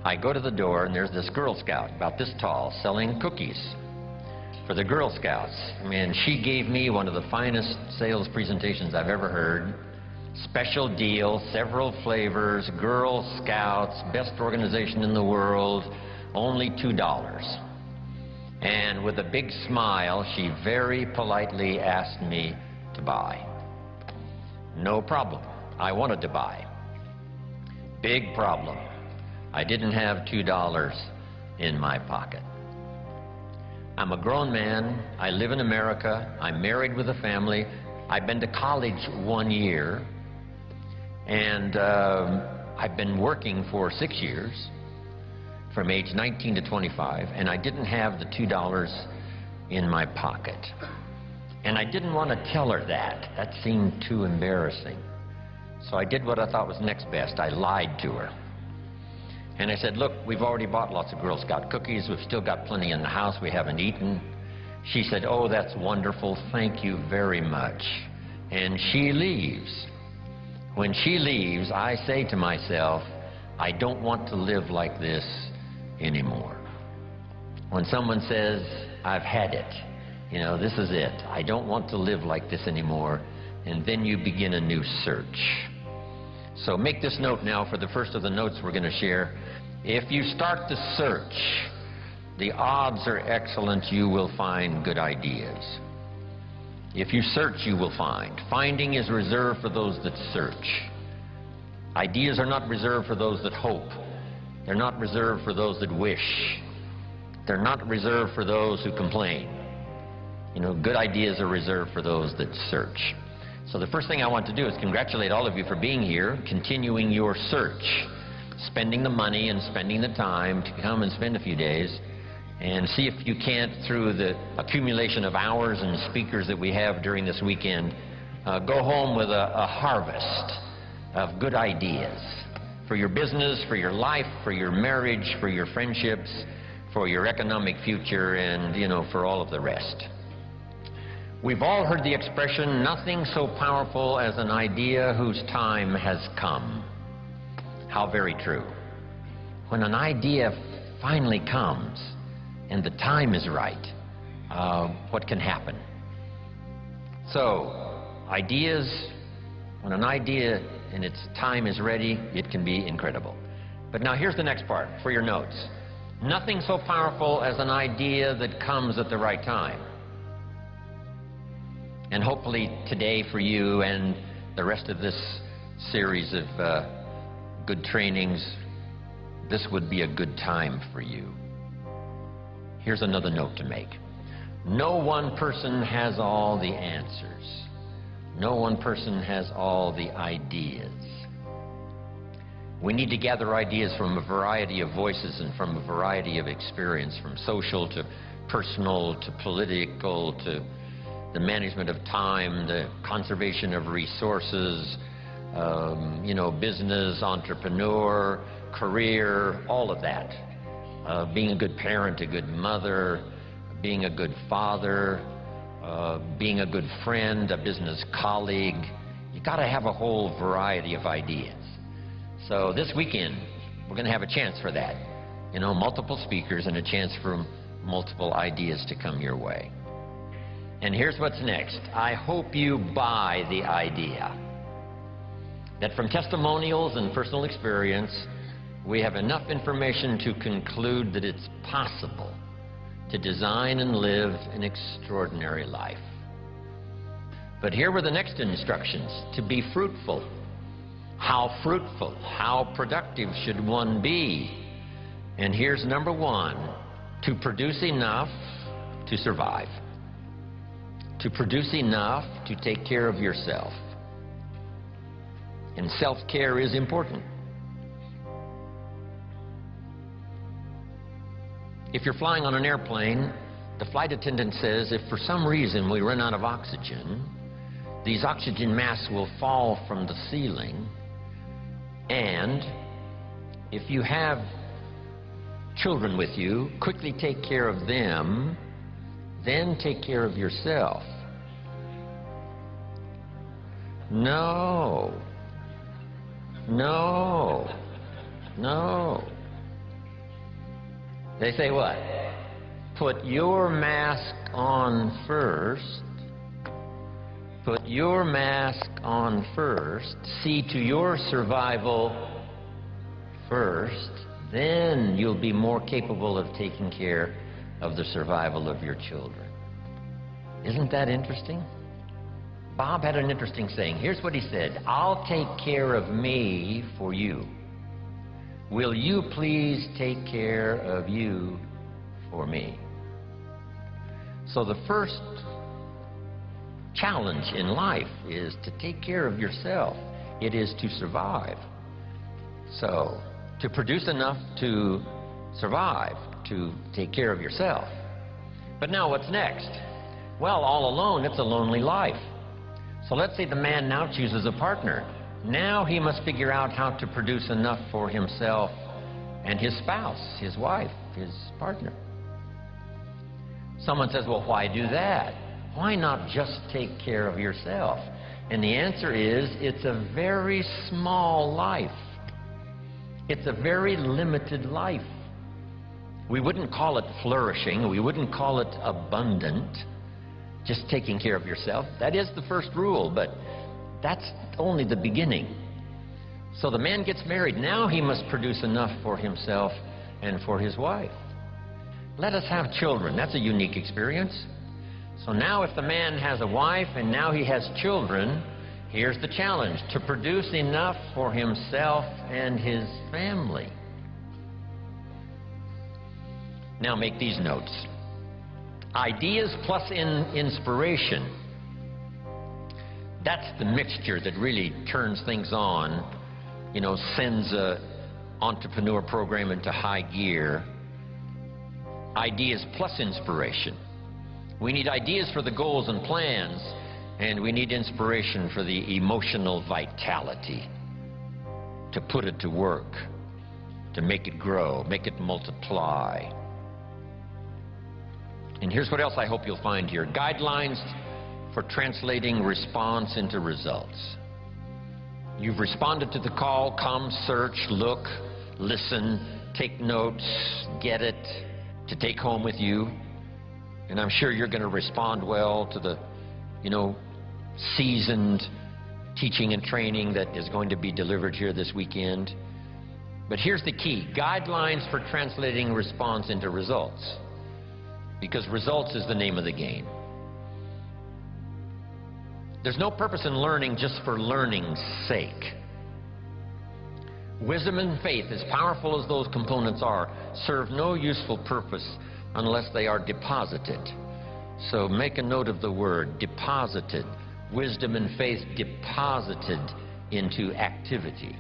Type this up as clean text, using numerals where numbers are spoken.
I go to the door, and there's this Girl Scout, about this tall, selling cookies for the Girl Scouts. I mean, she gave me one of the finest sales presentations I've ever heard. Special deal, several flavors, Girl Scouts, best organization in the world, only $2. And with a big smile, she very politely asked me to buy. No problem. I wanted to buy. Big problem. I didn't have $2 in my pocket. I'm a grown man. I live in America. I'm married with a family. I've been to college 1 year. And I've been working for 6 years, from age 19 to 25, and I didn't have the $2 in my pocket. And I didn't want to tell her that. That seemed too embarrassing. So I did what I thought was next best. I lied to her. And I said, look, we've already bought lots of Girl Scout cookies. We've still got plenty in the house we haven't eaten. She said, oh, that's wonderful. Thank you very much. And she leaves. When she leaves, I say to myself, I don't want to live like this anymore. When someone says, I've had it, you know, this is it. I don't want to live like this anymore. And then you begin a new search. So make this note now for the first of the notes we're going to share. If you start the search, the odds are excellent you will find good ideas. If you search, you will find. Finding is reserved for those that search. Ideas are not reserved for those that hope. They're not reserved for those that wish. They're not reserved for those who complain. You know, good ideas are reserved for those that search. So the first thing I want to do is congratulate all of you for being here, continuing your search, spending the money and spending the time to come and spend a few days and see if you can't, through the accumulation of hours and speakers that we have during this weekend, go home with a harvest of good ideas for your business, for your life, for your marriage, for your friendships, for your economic future, and, you know, for all of the rest. We've all heard the expression, nothing so powerful as an idea whose time has come. How very true. When an idea finally comes and the time is right, what can happen? So, ideas, when an idea and its time is ready, it can be incredible. But now here's the next part for your notes. Nothing so powerful as an idea that comes at the right time. And hopefully today for you and the rest of this series of good trainings, this would be a good time for you. Here's another note to make. No one person has all the answers. No one person has all the ideas. We need to gather ideas from a variety of voices and from a variety of experience, from social to personal to political to the management of time, the conservation of resources, you know, business, entrepreneur, career, all of that. Being a good parent, a good mother, being a good father, being a good friend, a business colleague. You got to have a whole variety of ideas. So this weekend, we're going to have a chance for that. You know, multiple speakers and a chance for multiple ideas to come your way. And here's what's next. I hope you buy the idea that from testimonials and personal experience, we have enough information to conclude that it's possible to design and live an extraordinary life. But here were the next instructions: to be fruitful. How fruitful, how productive should one be? And here's number one: to produce enough to survive. To produce enough to take care of yourself. And self-care is important. If you're flying on an airplane, the flight attendant says if for some reason we run out of oxygen, these oxygen masks will fall from the ceiling, and if you have children with you, quickly take care of them, then take care of yourself. No. No. No. They say what? Put your mask on first. Put your mask on first. See to your survival first. Then you'll be more capable of taking care of the survival of your children. Isn't that interesting? Bob had an interesting saying. Here's what he said. I'll take care of me for you. Will you please take care of you for me? So the first challenge in life is to take care of yourself. It is to survive. So, to produce enough to survive, to take care of yourself. But now what's next? Well, all alone, it's a lonely life. So let's say the man now chooses a partner. Now he must figure out how to produce enough for himself and his spouse, his wife, his partner. Someone says, well, why do that? Why not just take care of yourself? And the answer is, it's a very small life. It's a very limited life. We wouldn't call it flourishing. We wouldn't call it abundant. Just taking care of yourself. That is the first rule, but that's only the beginning. So the man gets married. Now he must produce enough for himself and for his wife. Let us have children. That's a unique experience. So now if the man has a wife and now he has children, here's the challenge: to produce enough for himself and his family. Now make these notes. Ideas plus inspiration. That's the mixture that really turns things on, sends an entrepreneur program into high gear. Ideas plus inspiration. We need ideas for the goals and plans, and we need inspiration for the emotional vitality to put it to work, to make it grow, make it multiply. And here's what else I hope you'll find here. Guidelines for translating response into results. You've responded to the call. Come, search, look, listen, take notes, get it to take home with you. And I'm sure you're going to respond well to the, seasoned teaching and training that is going to be delivered here this weekend. But here's the key. Guidelines for translating response into results. Because results is the name of the game. There's no purpose in learning just for learning's sake. Wisdom and faith, as powerful as those components are, serve no useful purpose unless they are deposited. So make a note of the word, deposited. Wisdom and faith deposited into activity.